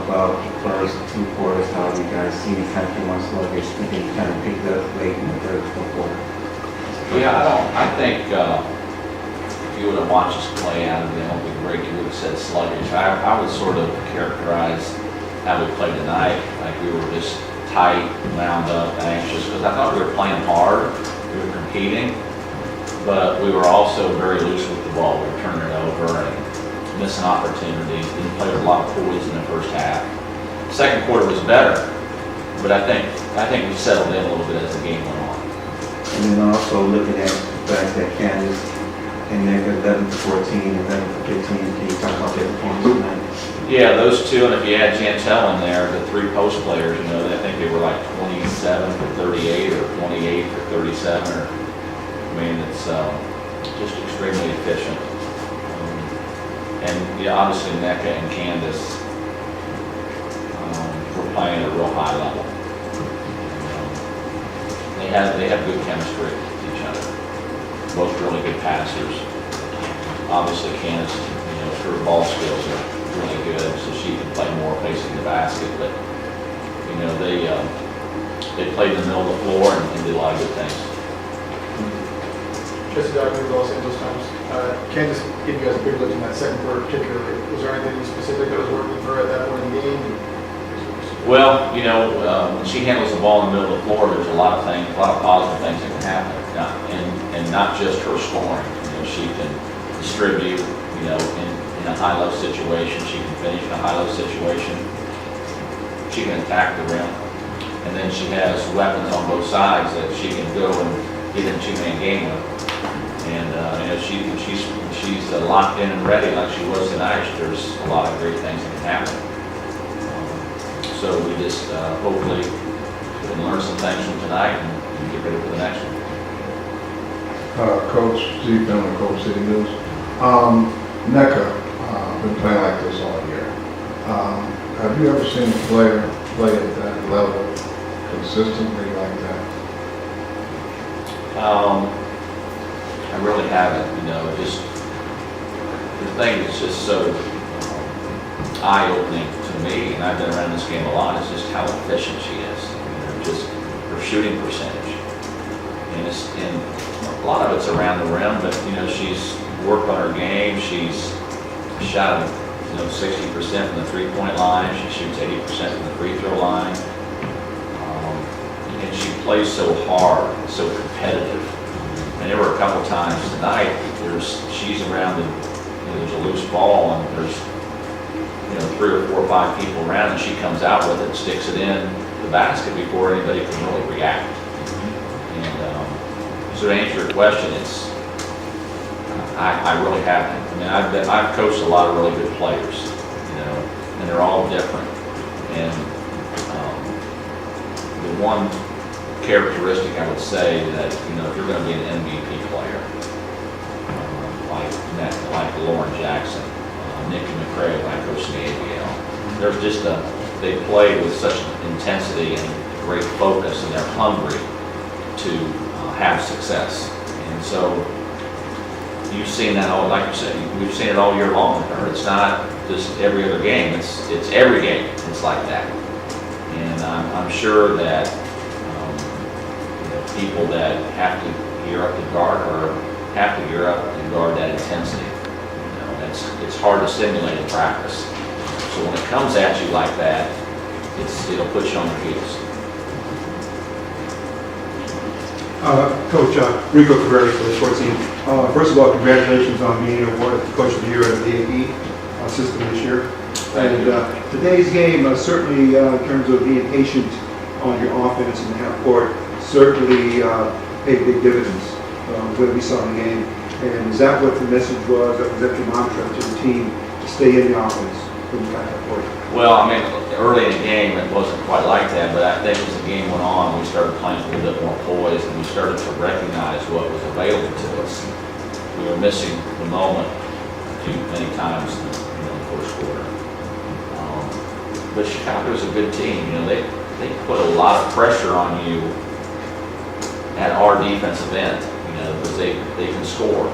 about the first two quarters, how you guys seen it kind of came on sluggish, and then kind of picked up late in the third and fourth quarter? Yeah, I think if you would have watched us play out of the opening break, you would have said sluggish. I would sort of characterize how we played tonight, like we were just tight, wound up, anxious, because I thought we were playing hard, we were competing, but we were also very loose with the ball. We were turning it over and missing opportunities, didn't play with a lot of poise in the first half. Second quarter was better, but I think we settled in a little bit as the game went on. And then also looking at the fact that Candace and Nneka 11 for 14, 11 for 15, can you talk about their performance tonight? Yeah, those two, and if you add Jantel in there, the three post players, you know, I think they were like 27 for 38 or 28 for 37. I mean, it's just extremely efficient. And yeah, obviously Nneka and Candace were playing at a real high level. They have good chemistry with each other. Both really good passers. Obviously Candace, you know, her ball skills are really good, so she can play more facing the basket. But you know, they played in the middle of the floor and did a lot of good things. Jesse Dr. Los Angeles Times. Candace gave you guys a big look in that second quarter particularly. Was there anything specific that was working for her at that point in the game? Well, you know, when she handles the ball in the middle of the floor, there's a lot of things, a lot of positive things that can happen, and not just her scoring. You know, she can distribute, you know, in a high-low situation. She can finish in a high-low situation. She can attack the rim, and then she has weapons on both sides that she can go and get in two-man game with. And you know, she's locked in and ready like she was tonight. There's a lot of great things that can happen. So we just hopefully can learn some things from tonight and get ready for the next one. Coach Steve Finley, Coach City News. Nneka, been playing like this all year. Have you ever seen a player play at that level consistently like that? I really haven't, you know, just the thing that's just so eye-opening to me, and I've been around this game a lot, is just how efficient she is. You know, just her shooting percentage. And a lot of it's around the rim, but you know, she's worked on her game. She's shot, you know, 60% from the three-point line. She shoots 80% from the free throw line. And she plays so hard, so competitive. And there were a couple times tonight, she's around and you know, there's a loose ball and there's, you know, 3 or 4 or 5 people around, and she comes out with it and sticks it in the basket before anybody can really react. And so to answer your question, I really haven't. I mean, I've coached a lot of really good players, you know, and they're all different. And the one characteristic I would say that, you know, if you're going to be an MVP player, like Lauren Jackson, Nneka McCrae, when I coached in the ABL, there's just they play with such intensity and great focus, and they're hungry to have success. And so you've seen that all, like you said, we've seen it all year long with her. It's not just every other game, it's every game. It's like that. And I'm sure that people that have to gear up to guard her have to gear up and guard that intensity. You know, it's hard to simulate in practice. So when it comes at you like that, it'll put you on your heels. Coach Rico Cabrera for the sports team. First of all, congratulations on being awarded Coach of the Year at the AAE system this year. And today's game, certainly in terms of being patient on your offense and the half court, certainly paid big dividends what we saw in the game. And is that what the message was? Was that your mantra to the team to stay in the offense from the half court? Well, I mean, early in the game it wasn't quite like that, but I think as the game went on, we started playing a little bit more poised, and we started to recognize what was available to us. We were missing the moment many times in the first quarter. But Chicago's a good team. You know, they put a lot of pressure on you at our defensive end, you know, because they can score.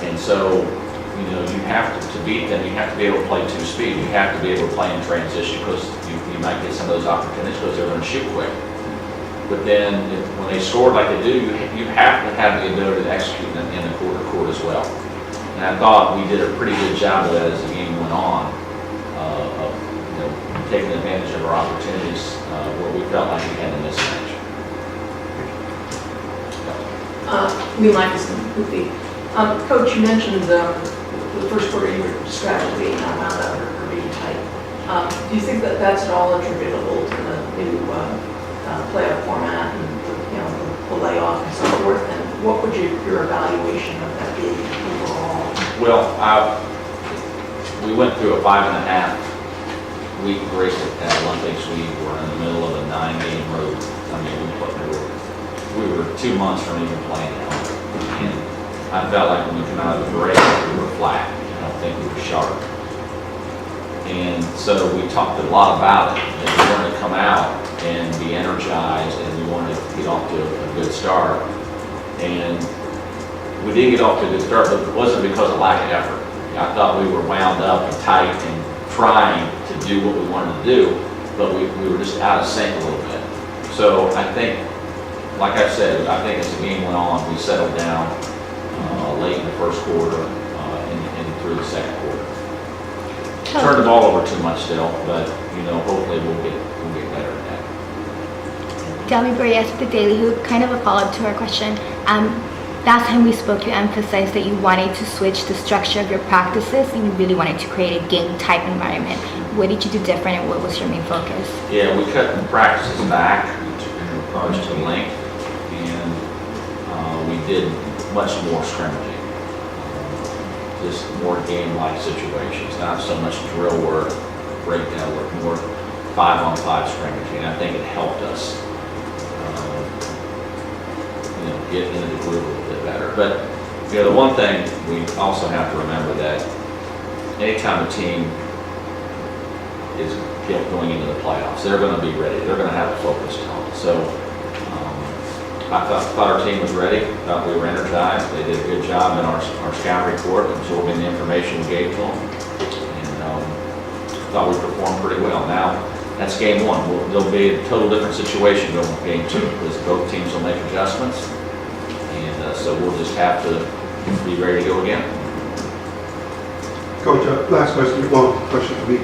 And so you know, you have to beat them, you have to be able to play two speed. You have to be able to play in transition because you might get some of those opportunities because they're going to shoot quick. But then when they score like they do, you have to have the ability to execute in the quarter court as well. And I thought we did a pretty good job of that as the game went on, of you know, taking advantage of our opportunities where we felt like we had a mismatch. Coach, you mentioned the first quarter you were described as being wound up or being tight. Do you think that that's at all attributable to the new playoff format and the layoff and so forth? And what would your evaluation of that be overall? Well, we went through a 5.5-week break at Olympics. We were in the middle of a 9-game road. I mean, we were 2 months from even playing at home. And I felt like when we came out of the break, we were flat. I don't think we were sharp. And so we talked a lot about it, that we wanted to come out and be energized, and we wanted to get off to a good start. And we did get off to a good start, but it wasn't because of lack of effort. I thought we were wound up and tight and trying to do what we wanted to do, but we were just out of sync a little bit. So I think, like I said, I think as the game went on, we settled down late in the first quarter and through the second quarter. Turned the ball over too much still, but you know, hopefully we'll get better at that. Delmy Boreas with the Daily Hoop, kind of a follow-up to our question. Last time we spoke, you emphasized that you wanted to switch the structure of your practices and you really wanted to create a game-type environment. What did you do different and what was your main focus? Yeah, we cut the practices back in regards to length, and we did much more scrimmaging. Just more game-like situations, not so much drill work, breakdown work, more 5-on-5 scrimmaging. I think it helped us, you know, get into the groove a little bit better. But you know, the one thing we also have to remember that anytime a team is going into the playoffs, they're going to be ready. They're going to have a focused tone. So I thought our team was ready. Thought we were energized. They did a good job in our scout report, absorbing the information we gave to them, and thought we performed pretty well. Now that's game one. There'll be a total different situation going with game two because both teams will make adjustments, and so we'll just have to be ready to go again. Coach, last question, well, question for me.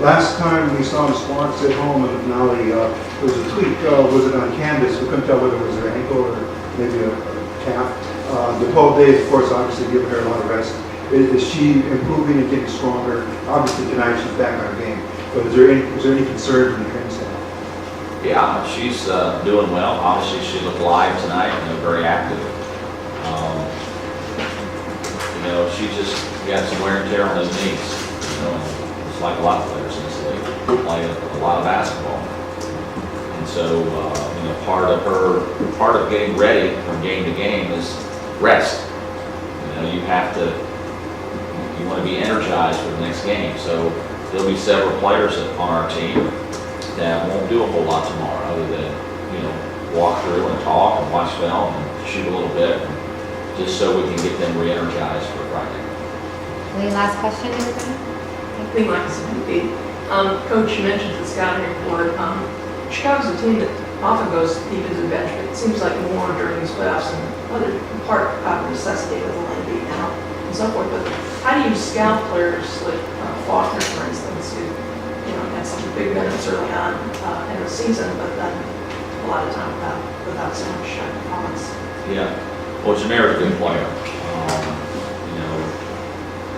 Last time we saw the Sparks at home in Denali, there was a tweak, was it on canvas? We couldn't tell whether it was her ankle or maybe a calf. The 12 days, of course, obviously giving her a lot of rest. Is she improving and getting stronger? Obviously tonight she's back on her game, but is there any concern from the training staff? Yeah, she's doing well. Obviously she looked live tonight and very active. You know, she just got some wear and tear on those knees. You know, it's like a lot of players in this league play a lot of basketball, and so you know, part of getting ready from game to game is rest. You know, you want to be energized for the next game. So there'll be several players on our team that won't do a whole lot tomorrow, other than you know, walk through and talk and watch film and shoot a little bit, just so we can get them re-energized for Friday. Any last question, everybody? Coach, you mentioned the scouting report. Chicago's a team that often goes deep into the bench, but it seems like more during these playoffs, and whether in part out of necessity with the line being out and so forth. But how do you scout players like Faulkner, for instance, who had some big minutes early on in the season, but then a lot of time without so much performance? Yeah, well, Jameer's a good player.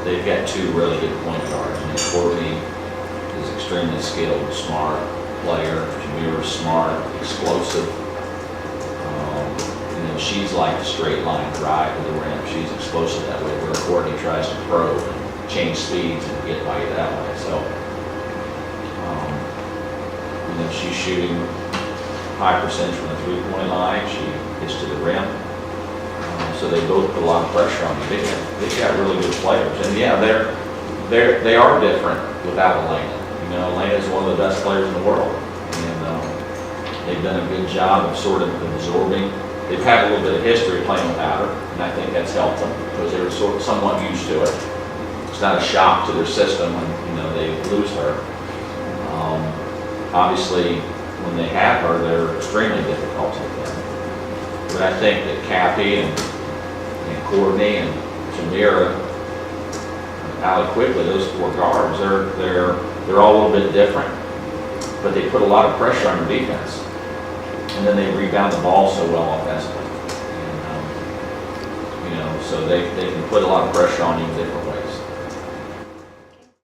They've got two really good point guards. I mean, Courtney is extremely skilled, smart player. Jameer is smart, explosive. She's like a straight line drive to the rim. She's explosive that way, where Courtney tries to probe and change speeds and get by you that way. So, she's shooting high percentage from the 3-point line. She gets to the rim. So they both put a lot of pressure on you. They've got really good players, and yeah, they are different without Elena. Elena is one of the best players in the world, and they've done a good job of sort of absorbing they've had a little bit of history playing without her, and I think that's helped them because they were somewhat used to it. It's not a shock to their system when, they lose her. Obviously, when they have her, they're extremely difficult to get. But I think that Kathy and Courtney and Jamira, Allie Quigley, those 4 guards, they're all a little bit different, but they put a lot of pressure on your defense, and then they rebound the ball so well offensively. And, so they can put a lot of pressure on you in different ways.